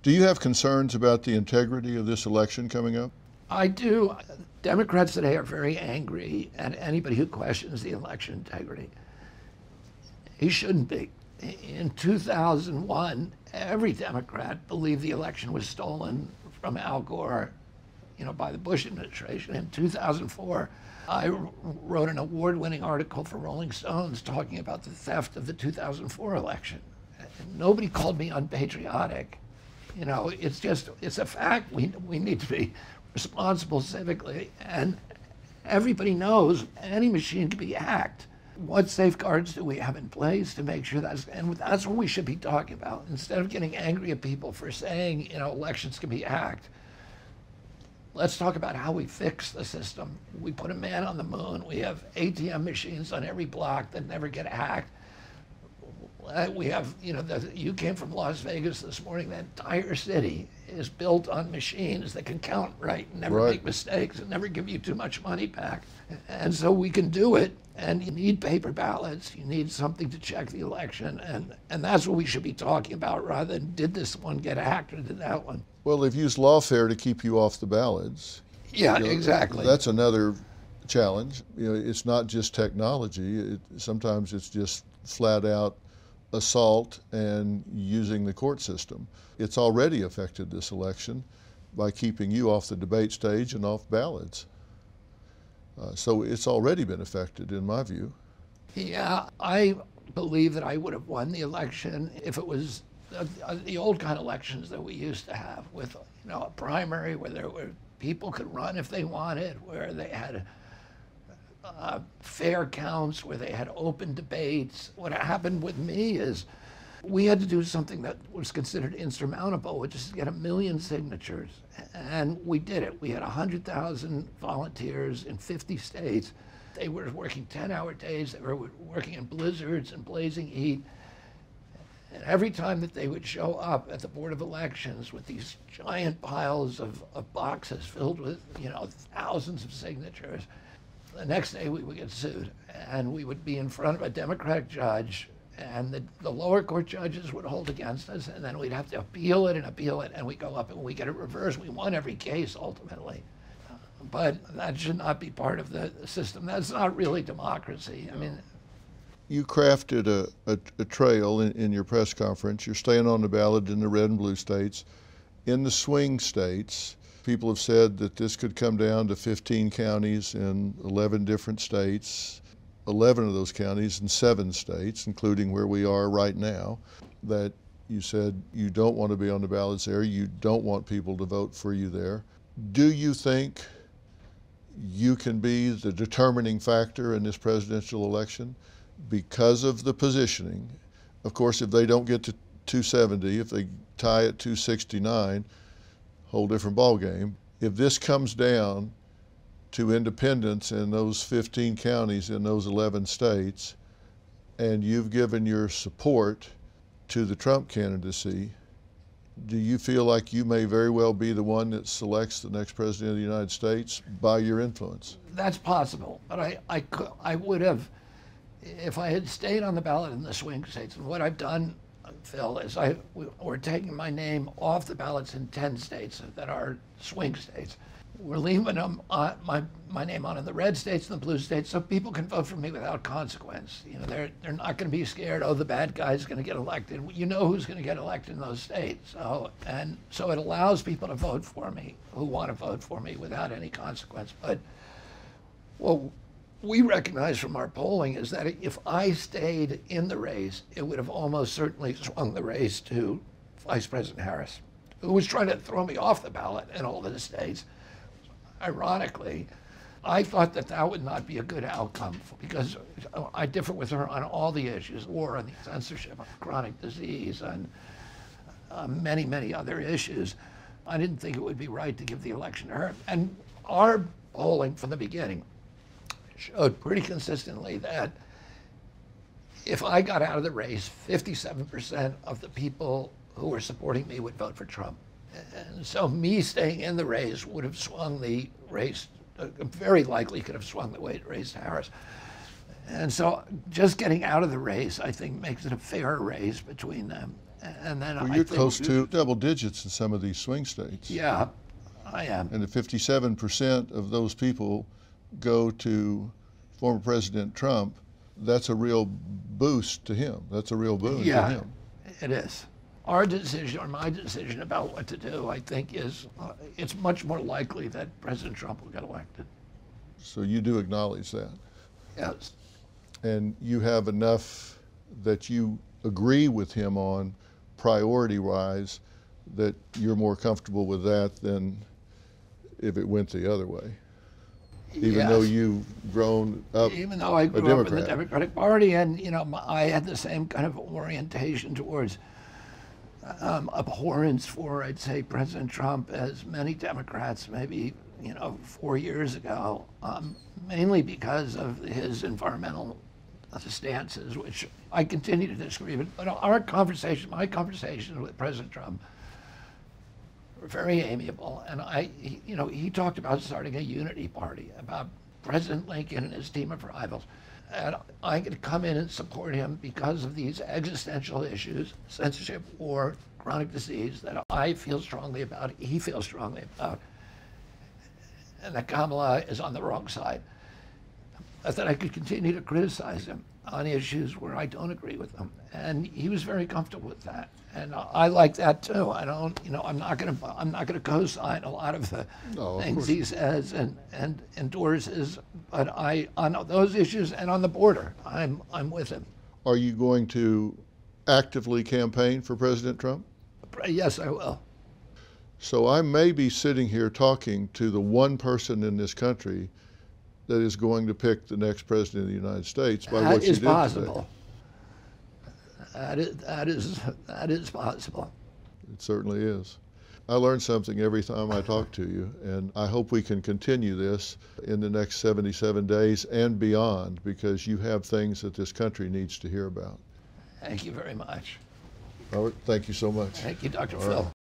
Do you have concerns about the integrity of this election coming up? I do. Democrats today are very angry at anybody who questions the election integrity. He shouldn't be. In 2001, every Democrat believed the election was stolen from Al Gore, by the Bush administration. In 2004, I wrote an award-winning article for Rolling Stones talking about the theft of the 2004 election. Nobody called me unpatriotic. It's a fact. We need to be responsible civically, and everybody knows any machine can be hacked. What safeguards do we have in place to make sure and that's what we should be talking about, instead of getting angry at people for saying, elections can be hacked. Let's talk about how we fix the system. We put a man on the moon. We have ATM machines on every block that never get hacked. We have, you came from Las Vegas this morning. That entire city is built on machines that can count right and never make mistakes and never give you too much money back. And so we can do it. And you need paper ballots. You need something to check the election. And that's what we should be talking about, rather than did this one get hacked or did that one. Well, they've used lawfare to keep you off the ballots. Yeah, exactly. That's another challenge. It's not just technology. Sometimes it's just flat out assault and using the court system. It's already affected this election by keeping you off the debate stage and off ballots. So it's already been affected, in my view. Yeah, I believe that I would have won the election if it was the old kind of elections that we used to have, with a primary where people could run if they wanted, where they had fair counts, where they had open debates. What happened with me is we had to do something that was considered insurmountable, which is to get 1 million signatures. And we did it. We had 100,000 volunteers in 50 states. They were working 10-hour days. They were working in blizzards and blazing heat. And every time that they would show up at the Board of Elections with these giant piles of boxes filled with, thousands of signatures, the next day we would get sued. And we would be in front of a Democratic judge, and the lower court judges would hold against us, and then we'd have to appeal it, and we go up and we get it reversed. We won every case ultimately. But that should not be part of the system. That's not really democracy. I mean, you crafted a trail in your press conference. You're staying on the ballot in the red and blue states. In the swing states, people have said that this could come down to 15 counties in 11 different states, 11 of those counties in 7 states, including where we are right now, that you said you don't want to be on the ballots there, you don't want people to vote for you there. Do you think you can be the determining factor in this presidential election because of the positioning? Of course, if they don't get to 270, if they tie at 269, whole different ballgame. If this comes down to independents in those 15 counties in those 11 states, and you've given your support to the Trump candidacy, do you feel like you may very well be the one that selects the next president of the United States by your influence? That's possible, but I would have, if I had stayed on the ballot in the swing states. And what I've done, Phil, is we're taking my name off the ballots in 10 states that are swing states. We're leaving them my name on in the red states and the blue states, so people can vote for me without consequence. They're not going to be scared. Oh, the bad guy's going to get elected. You know who's going to get elected in those states. So it allows people to vote for me who want to vote for me without any consequence. But what we recognize from our polling is that if I stayed in the race, it would have almost certainly swung the race to Vice President Harris, who was trying to throw me off the ballot in all of the states. Ironically, I thought that would not be a good outcome, because I differ with her on all the issues: war, on the censorship, on chronic disease, on many, many other issues. I didn't think it would be right to give the election to her. And our polling from the beginning showed pretty consistently that if I got out of the race, 57% of the people who were supporting me would vote for Trump. And so me staying in the race would have swung the race, very likely could have swung the race to Harris. And so just getting out of the race, I think, makes it a fair race between them. And then Well, I you're think, close to double digits in some of these swing states. yeah, I am. And if 57% of those people go to former President Trump, that's a real boost to him. That's a real boon to Yeah, him. it is. Our decision, or my decision about what to do, I think is, it's much more likely that President Trump will get elected. So you do acknowledge that. Yes. And you have enough that you agree with him on priority-wise that you're more comfortable with that than if it went the other way. Even though you've grown up Even though I a grew up in the Democrat. Democratic Party, and I had the same kind of orientation towards abhorrence for, I'd say, President Trump as many Democrats, maybe 4 years ago, mainly because of his environmental stances, which I continue to disagree with. But my conversations with President Trump were very amiable, and he talked about starting a unity party, about President Lincoln and his team of rivals. And I could come in and support him because of these existential issues, censorship, war, chronic disease, that I feel strongly about, he feels strongly about, and that Kamala is on the wrong side. That I could continue to criticize him on issues where I don't agree with him. And he was very comfortable with that. And I like that too. I don't, I'm not gonna co-sign a lot of the things he says and endorses, but on those issues and on the border, I'm with him. Are you going to actively campaign for President Trump? Yes, I will. So I may be sitting here talking to the one person in this country that is going to pick the next president of the United States by what you did possible. today. That is possible. It certainly is. I learn something every time I talk to you, and I hope we can continue this in the next 77 days and beyond, because you have things that this country needs to hear about. Thank you very much. Robert, thank you so much. Thank you, Dr. Phil.